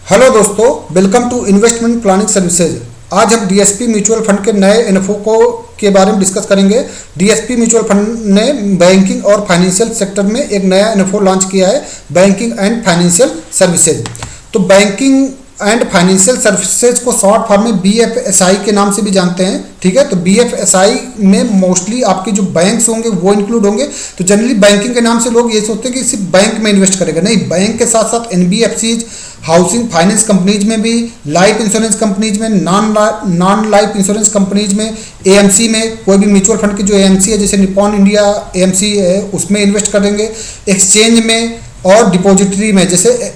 Hello दोस्तों, welcome to investment planning services. आज हम डीएसपी म्यूचुअल फंड के नए इन्फो के बारे में डिस्कस करेंगे। डीएसपी म्यूचुअल फंड ने बैंकिंग और फाइनेंशियल सेक्टर में एक नया इन्फो लॉन्च किया है, बैंकिंग एंड फाइनेंशियल सर्विसेज। तो बैंकिंग एंड फाइनेंशियल सर्विसेज को शॉर्ट फॉर्म में बीएफएसआई के नाम से भी जानते हैं। ठीक है, तो बीएफएसआई में मोस्टली आपके जो बैंक्स होंगे वो इंक्लूड होंगे। तो जनरली बैंकिंग के नाम से लोग ये सोचते हैं कि सिर्फ बैंक में इन्वेस्ट करेगा, नहीं, बैंक के साथ साथ एनबीएफसीज, हाउसिंग फाइनेंस कंपनीज में भी, लाइफ इंश्योरेंस कंपनीज में, नॉन लाइफ इंश्योरेंस कंपनीज में, एएमसी में, कोई भी म्यूचुअल फंड की जो एएमसी है जैसे निपॉन इंडिया एएमसी है उसमें इन्वेस्ट करेंगे, एक्सचेंज में और डिपॉजिटरी में जैसे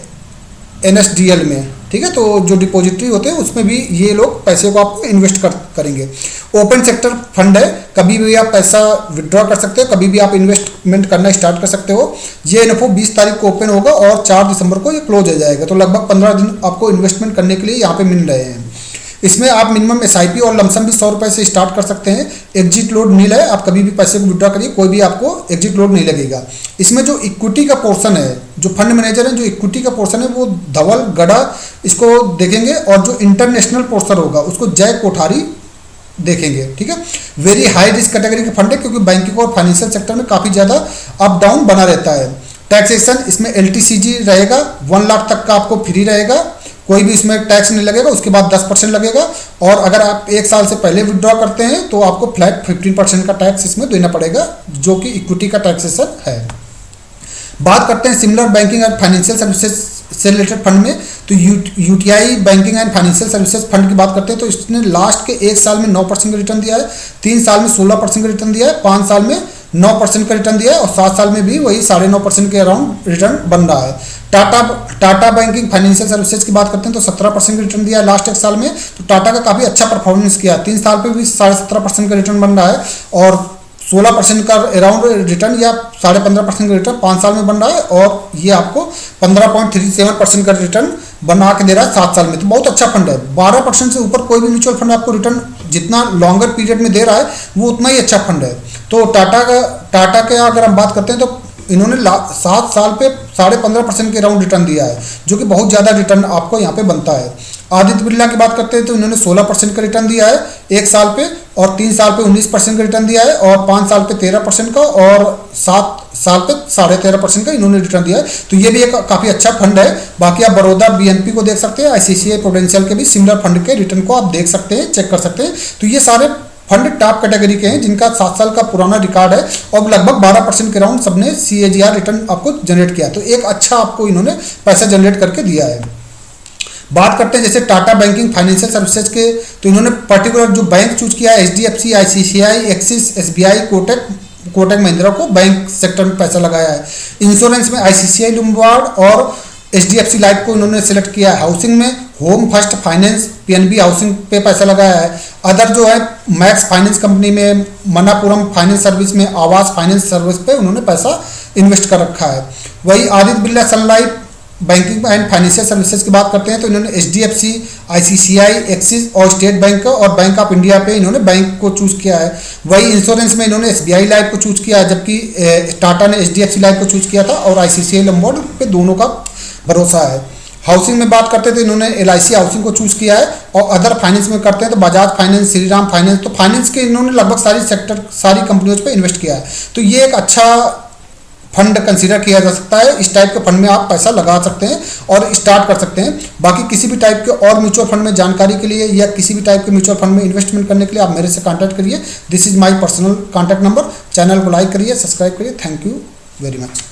एनएसडीएल में। ठीक है, तो जो डिपॉजिटरी होते हैं उसमें भी ये लोग पैसे को आपको इन्वेस्ट करेंगे। ओपन सेक्टर फंड है, कभी भी आप पैसा विड्रॉ कर सकते हो, कभी भी आप इन्वेस्टमेंट करना स्टार्ट कर सकते हो। ये इन्फो 20 तारीख को ओपन होगा और 4 दिसंबर को ये क्लोज हो जाएगा। तो लगभग 15 दिन आपको इन्वेस्टमेंट करने के लिए यहाँ पे मिल रहे हैं। इसमें आप मिनिमम एसआईपी और लमसम भी 100 रुपये से स्टार्ट कर सकते हैं। एग्जिट लोड नील है, आप कभी भी पैसे को विड्रॉ करिए, कोई भी आपको एग्जिट लोड नहीं लगेगा। इसमें जो इक्विटी का पोर्शन है, जो फंड मैनेजर है, जो इक्विटी का पोर्शन है वो धवल गढ़ा इसको देखेंगे और जो इंटरनेशनल पोर्शन होगा उसको जय कोठारी देखेंगे। ठीक है, वेरी हाई रिस्क कैटेगरी का फंड है क्योंकि बैंकिंग और फाइनेंशियल सेक्टर में काफ़ी ज़्यादा अप डाउन बना रहता है। टैक्सेशन इसमें एलटीसीजी रहेगा, 1 लाख तक का आपको फ्री रहेगा, कोई भी इसमें टैक्स नहीं लगेगा। उसके बाद 10% लगेगा और अगर आप 1 साल से पहले विड्रॉ करते हैं तो आपको फ्लैट 15% का टैक्स इसमें देना पड़ेगा, जो कि इक्विटी का टैक्सेशन है। बात करते हैं similar banking and financial services से रिलेटेड फंड में, तो UTI banking and financial services fund की बात करते हैं तो इसने लास्ट के 1 साल में 9% का रिटर्न दिया है, 3 साल में 16% का रिटर्न दिया है, 5 साल में 9% का रिटर्न दिया है और 7 साल में भी वही 9.5% के अराउंड रिटर्न बन रहा है। टाटा बैंकिंग फाइनेंशियल सर्विसेज की बात करते हैं तो 17% का रिटर्न दिया है लास्ट 1 साल में। तो टाटा का काफ़ी अच्छा परफॉर्मेंस किया, 3 साल पे भी 17.5% का रिटर्न बन रहा है और 16% का अराउंड रिटर्न या 15.5% का रिटर्न 5 साल में बन रहा है और ये आपको 15.37% का रिटर्न बना के दे रहा है 7 साल में। तो बहुत अच्छा फंड है। 12% से ऊपर कोई भी म्यूचुअल फंड आपको रिटर्न जितना लॉन्गर पीरियड में दे रहा है वो उतना ही अच्छा फंड है। तो टाटा के अगर हम बात करते हैं तो इन्होंने 7 साल पे 15.5% के अराउंड रिटर्न दिया है, जो कि बहुत ज़्यादा रिटर्न आपको यहाँ पे बनता है। आदित्य बिरला की बात करते हैं तो इन्होंने 16% का रिटर्न दिया है 1 साल पे और 3 साल पे 19% का रिटर्न दिया है और 5 साल पे 13% का और 7 साल पे 13.5% का इन्होंने रिटर्न दिया है। तो ये भी एक काफ़ी अच्छा फंड है। बाकी आप बड़ौदा बीएनपी को देख सकते हैं, आईसीआईसीआई प्रूडेंशियल के भी सिमिलर फंड के रिटर्न को आप देख सकते हैं, चेक कर सकते हैं। तो ये सारे फंड टॉप कैटेगरी के हैं जिनका 7 साल का पुराना रिकॉर्ड है और लगभग 12% के राउंड सबने CAGR रिटर्न आपको जनरेट किया। तो एक अच्छा आपको इन्होंने पैसा जनरेट करके दिया है। बात करते हैं जैसे टाटा बैंकिंग फाइनेंशियल सर्विसेज के, तो इन्होंने पर्टिकुलर जो बैंक चूज किया है HDFC, ICICI, axis, SBI, Kotak Mahindra को बैंक सेक्टर में पैसा लगाया है। इंश्योरेंस में ICICI लोम्बार्ड और HDFC लाइफ को इन्होंने सेलेक्ट किया है। हाउसिंग में home first finance, PNB housing पे पैसा लगाया है। अदर जो है मैक्स फाइनेंस कंपनी में, मनापुरम फाइनेंस सर्विस में, आवास फाइनेंस सर्विस पे उन्होंने पैसा इन्वेस्ट कर रखा है। वही Aditya Birla sun life banking and financial services की बात करते हैं तो इन्होंने HDFC, ICICI, एक्सिस और स्टेट बैंक और बैंक ऑफ इंडिया पे इन्होंने बैंक को चूज किया है। वही इंश्योरेंस में इन्होंने SBI लाइफ को चूज किया है, जबकि टाटा ने HDFC लाइफ को चूज किया था और ICICI लोम्बार्ड पे दोनों का भरोसा है। हाउसिंग में बात करते थे इन्होंने LIC हाउसिंग को चूज किया है और अदर फाइनेंस में करते हैं तो बजाज फाइनेंस, श्रीराम फाइनेंस। तो फाइनेंस के इन्होंने लगभग सारी कंपनियों पे इन्वेस्ट किया है। तो ये एक अच्छा फंड कंसीडर किया जा सकता है। इस टाइप के फंड में आप पैसा लगा सकते हैं और स्टार्ट कर सकते हैं। बाकी किसी भी टाइप के और म्यूचुअल फंड में जानकारी के लिए या किसी भी टाइप के म्यूचुअल फंड में इन्वेस्टमेंट करने के लिए आप मेरे से कॉन्टैक्ट करिए। This is my personal contact number. Channel को लाइक करिए, सब्सक्राइब करिए। Thank you very much.